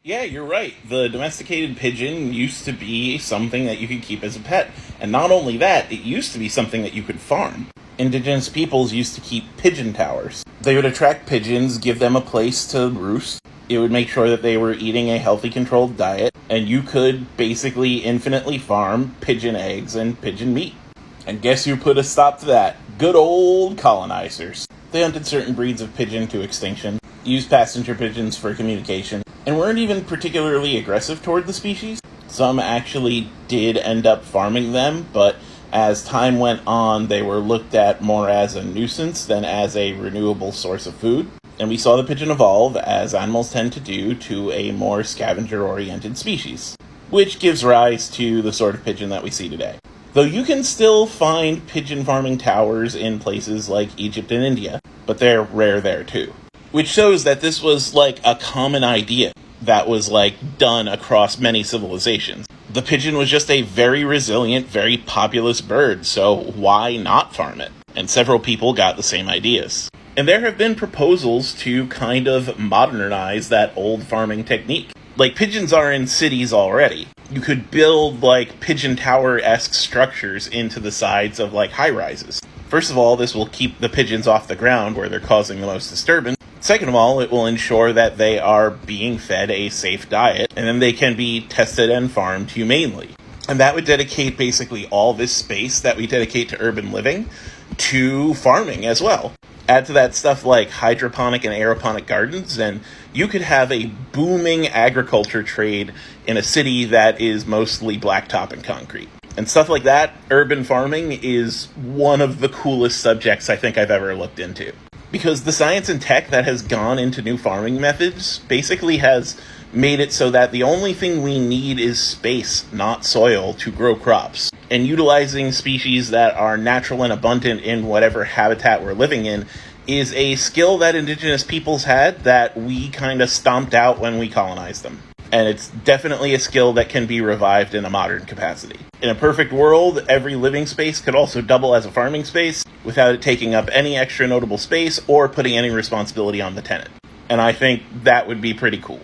Yeah, you're right. The domesticated pigeon used to be something that you could keep as a pet. And not only that, it used to be something that you could farm. Indigenous peoples used to keep pigeon towers. They would attract pigeons, give them a place to roost. It would make sure that they were eating a healthy, controlled diet, and you could basically infinitely farm pigeon eggs and pigeon meat. And guess who put a stop to that? Good old colonizers. They hunted certain breeds of pigeon to extinction, used passenger pigeons for communication, and weren't even particularly aggressive toward the species. Some actually did end up farming them, but as time went on, they were looked at more as a nuisance than as a renewable source of food. And we saw the pigeon evolve, as animals tend to do, to a more scavenger-oriented species, which gives rise to the sort of pigeon that we see today. Though you can still find pigeon farming towers in places like Egypt and India, but they're rare there too. Which shows that this was like a common idea that was like done across many civilizations. The pigeon was just a very resilient, very populous bird, so why not farm it? And several people got the same ideas. And there have been proposals to kind of modernize that old farming technique. Like, pigeons are in cities already. You could build, like, pigeon tower-esque structures into the sides of, like, high-rises. First of all, this will keep the pigeons off the ground where they're causing the most disturbance. Second of all, it will ensure that they are being fed a safe diet, and then they can be tested and farmed humanely. And that would dedicate basically all this space that we dedicate to urban living to farming as well. Add to that stuff like hydroponic and aeroponic gardens, and you could have a booming agriculture trade in a city that is mostly blacktop and concrete. And stuff like that, urban farming is one of the coolest subjects I think I've ever looked into. Because the science and tech that has gone into new farming methods basically has made it so that the only thing we need is space, not soil, to grow crops. And utilizing species that are natural and abundant in whatever habitat we're living in is a skill that indigenous peoples had that we kind of stomped out when we colonized them. And it's definitely a skill that can be revived in a modern capacity. In a perfect world, every living space could also double as a farming space without it taking up any extra notable space or putting any responsibility on the tenant. And I think that would be pretty cool.